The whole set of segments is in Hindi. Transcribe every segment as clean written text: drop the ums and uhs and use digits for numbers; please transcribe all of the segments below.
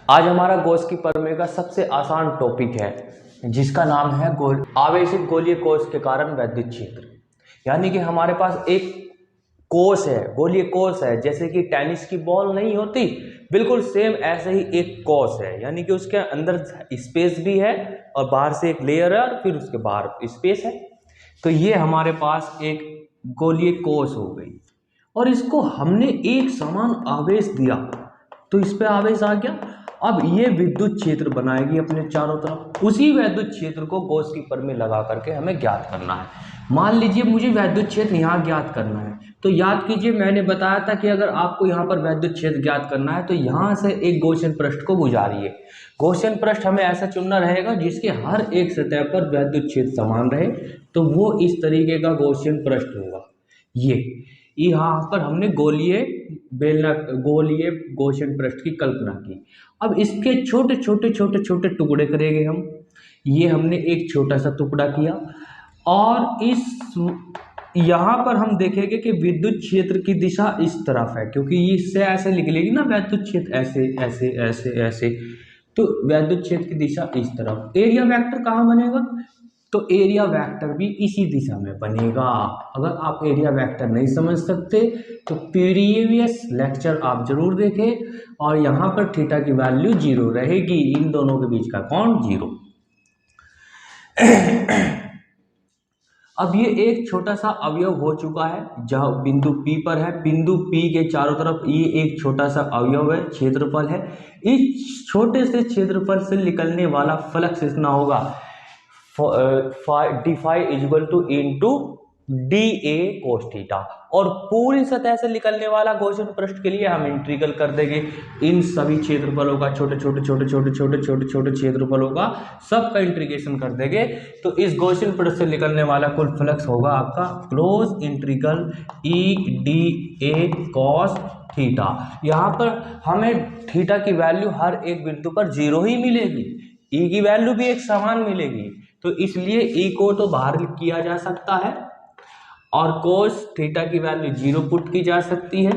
आज हमारा गॉस की प्रमेय का सबसे आसान टॉपिक है जिसका नाम है आवेशित गोलीय कोश के कारण वैद्युत क्षेत्र। यानी कि हमारे पास एक कोश है, गोलीय कोश है, जैसे कि टेनिस की बॉल नहीं होती, बिल्कुल सेम ऐसे ही एक कोश है। यानी कि उसके अंदर स्पेस भी है और बाहर से एक लेयर है और फिर उसके बाहर स्पेस है। तो ये हमारे पास एक गोलीय कोश हो गई और इसको हमने एक समान आवेश दिया तो इस पे आवेश आ गया। अब ये विद्युत क्षेत्र बनाएगी अपने चारों तरफ। उसी वैद्युत क्षेत्र को गॉस की प्रमेय लगा करके हमें ज्ञात करना है। मान लीजिए मुझे वैद्युत क्षेत्र यहाँ ज्ञात करना है, तो याद कीजिए मैंने बताया था कि अगर आपको यहाँ पर वैद्युत क्षेत्र ज्ञात करना है तो यहाँ से एक गॉसियन पृष्ठ को गुजारिए। गॉसियन पृष्ठ हमें ऐसा चुनना रहेगा जिसके हर एक सतह पर वैद्युत क्षेत्र समान रहे, तो वो इस तरीके का गॉसियन पृष्ठ होगा। ये यहाँ पर हमने गोलीय गॉसियन पृष्ठ की कल्पना की। अब इसके छोटे छोटे छोटे छोटे टुकड़े करेंगे हम। ये हमने एक छोटा सा टुकड़ा किया और इस यहाँ पर हम देखेंगे कि विद्युत क्षेत्र की दिशा इस तरफ है, क्योंकि इससे ऐसे निकलेगी ना वैद्युत क्षेत्र, ऐसे ऐसे ऐसे ऐसे, तो वैद्युत क्षेत्र की दिशा इस तरफ। एरिया वेक्टर कहाँ बनेगा? तो एरिया वेक्टर भी इसी दिशा में बनेगा। अगर आप एरिया वेक्टर नहीं समझ सकते तो प्रीवियस लेक्चर आप जरूर देखें, और यहाँ पर थीटा की वैल्यू 0 रहेगी, इन दोनों के बीच का कोण 0। अब ये एक छोटा सा अवयव हो चुका है जहाँ बिंदु P पर है। बिंदु P के चारों तरफ ये एक छोटा सा अवयव है, क्षेत्रफल है। इस छोटे से क्षेत्रफल से निकलने वाला फ्लक्स इतना होगा d phi equal to into d A cos theta, और पूरी सतह से निकलने वाला गॉसियन पृष्ठ के लिए हम इंटीग्रल कर देंगे इन सभी क्षेत्रफलों का, छोटे छोटे छोटे छोटे छोटे छोटे छोटे क्षेत्रफलों का सबका इंटीग्रेशन कर देंगे। तो इस गॉसियन पृष्ठ से निकलने वाला कुल फ्लक्स होगा आपका close integral E D A cos theta. यहाँ पर हमें थीटा की वैल्यू हर एक बिंदु पर 0 ही मिलेगी, ई की वैल्यू भी एक समान मिलेगी, तो इसलिए ई को तो बाहर किया जा सकता है और कोस थीटा की वैल्यू 0 पुट की जा सकती है।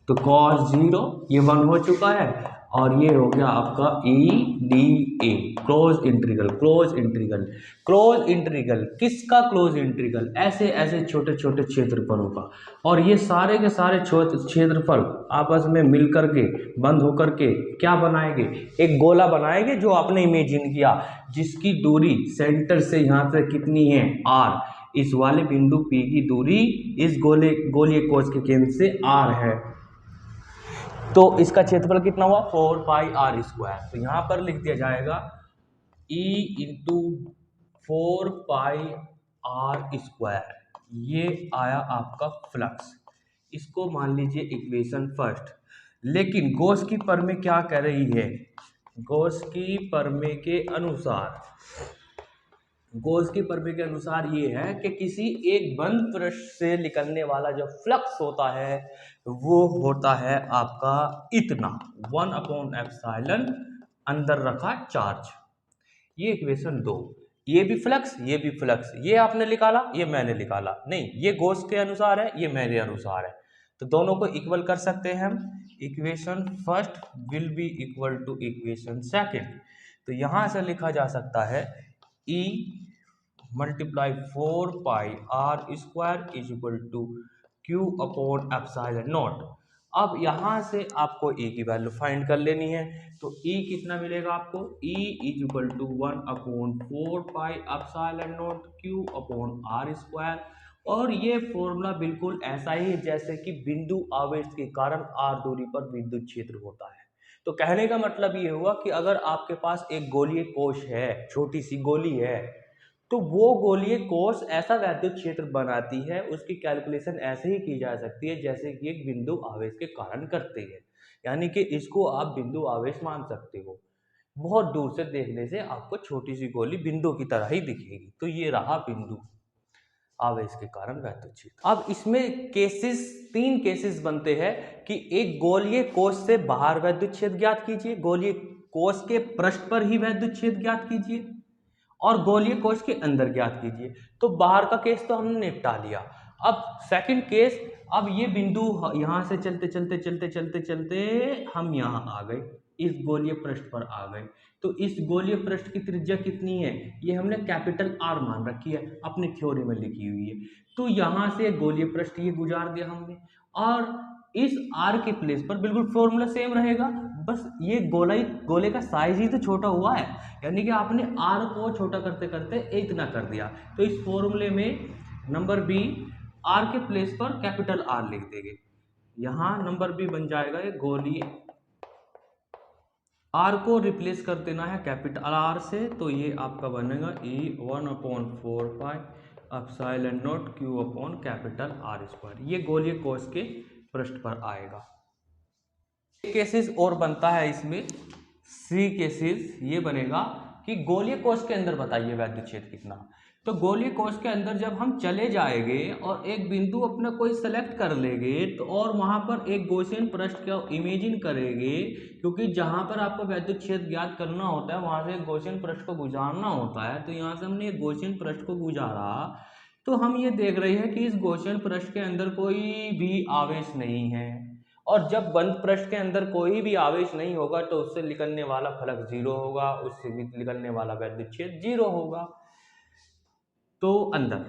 तो कॉस 0 ये 1 हो चुका है और ये हो गया आपका E D A close integral. Close integral, close integral किसका? क्लोज इंटीग्रल ऐसे ऐसे छोटे छोटे क्षेत्रफलों का। और ये सारे के सारे क्षेत्रफल आपस में मिल करके बंद होकर के क्या बनाएंगे? एक गोला बनाएंगे जो आपने इमेजिन किया, जिसकी दूरी सेंटर से यहाँ से कितनी है? r। इस वाले बिंदु P की दूरी इस गोलीय कोश के केंद्र से r है, तो इसका क्षेत्रफल कितना हुआ? 4 पाई r स्क्वायर। तो यहां पर लिख दिया जाएगा E into 4 pi r square. ये आया आपका फ्लक्स। इसको मान लीजिए इक्वेशन फर्स्ट। लेकिन गॉस की प्रमेय क्या कह रही है? गॉस की प्रमेय के अनुसार, गॉस की प्रमेय के अनुसार ये है कि किसी एक बंद पृष्ठ से निकलने वाला जो फ्लक्स होता है वो होता है आपका इतना 1/एप्सिलॉन अंदर रखा चार्ज। ये इक्वेशन 2। ये भी फ्लक्स, ये भी फ्लक्स, ये आपने निकाला, ये मैंने निकाला, नहीं ये गॉस के अनुसार है, ये मेरे अनुसार है, तो दोनों को इक्वल कर सकते हैं हम। Equation first will be equal to equation second. तो यहां से लिखा जा सकता है E multiply 4 pi r square is equal to Q upon epsilon naught. अब यहाँ से आपको E की वैल्यू फाइंड कर लेनी है, तो E कितना मिलेगा आपको? E is equal to 1/4 pi epsilon naught Q upon r square. और ये फॉर्मूला बिल्कुल ऐसा ही है जैसे कि बिंदु आवेश के कारण r दूरी पर विद्युत क्षेत्र होता है। तो कहने का मतलब ये हुआ कि अगर आपके पास एक गोलीय कोश है, छोटी सी गोली है, तो वो गोलीय कोश ऐसा वैद्युत क्षेत्र बनाती है, उसकी कैलकुलेशन ऐसे ही की जा सकती है जैसे कि एक बिंदु आवेश के कारण करते हैं। यानी कि इसको आप बिंदु आवेश मान सकते हो। बहुत दूर से देखने से आपको छोटी सी गोली बिंदु की तरह ही दिखेगी। तो ये रहा बिंदु आवेश के कारण वैद्युत क्षेत्र। अब इसमें केसेस, 3 केसेस बनते हैं कि एक गोलीय कोश से बाहर वैद्युत क्षेत्र ज्ञात कीजिए, गोलीय कोश के पृष्ठ पर ही वैद्युत क्षेत्र ज्ञात कीजिए, और गोलीय कोश के अंदर ज्ञात कीजिए। तो बाहर का केस तो हमने निपटा लिया। अब सेकंड केस, अब ये बिंदु यहाँ से चलते चलते चलते चलते चलते हम यहाँ आ गए, इस गोलीय पृष्ठ पर आ गए। तो इस गोलीय पृष्ठ की त्रिज्या कितनी है, ये हमने कैपिटल आर मान रखी है, अपनी थ्योरी में लिखी हुई है। तो यहाँ से गोलीय पृष्ठ ये गुजार दिया हमने, और इस आर के प्लेस पर बिल्कुल फॉर्मूला सेम रहेगा, बस ये गोले का साइज ही तो छोटा हुआ है, यानी कि आपने आर को छोटा करते करते इतना कर दिया। तो इस फॉर्मूले में नंबर बी आर के प्लेस पर कैपिटल आर लिख देंगे, यहाँ नंबर बी बन जाएगा ये गोलीय, आर को रिप्लेस कर देना है कैपिटल आर से, तो ये आपका बनेगा E1/4 पाई epsilon naught Q upon capital R square. ये गोलीय कोश के पृष्ठ पर आएगा। केसेस और बनता है इसमें, सी केसेस ये बनेगा कि गोलीय कोश के अंदर बताइए वैद्युत क्षेत्र कितना। तो गोलीय कोश के अंदर जब हम चले जाएंगे और एक बिंदु अपना कोई सेलेक्ट कर लेंगे, तो और वहां पर एक गॉसियन पृष्ठ का इमेजिन करेंगे, क्योंकि जहां पर आपको वैद्युत क्षेत्र ज्ञात करना होता है वहां से एक गॉसियन पृष्ठ को गुजारना होता है। तो यहाँ से हमने एक गॉसियन पृष्ठ को गुजारा, तो हम ये देख रहे हैं कि इस गॉसियन पृष्ठ के अंदर कोई भी आवेश नहीं है, और जब बंद पृष्ठ के अंदर कोई भी आवेश नहीं होगा तो उससे निकलने वाला फलक 0 होगा, उससे निकलने वाला वैद्युत क्षेत्र 0 होगा। तो अंदर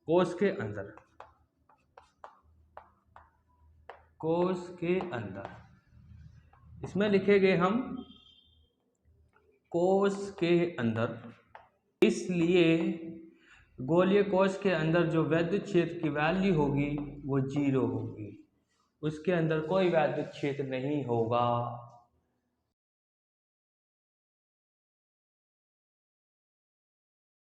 कोश के अंदर, कोश के अंदर इसमें लिखेंगे हम कोश के अंदर, इसलिए गोलीय कोश के अंदर जो वैद्युत क्षेत्र की वैल्यू होगी वो 0 होगी, उसके अंदर कोई वैद्युत क्षेत्र नहीं होगा।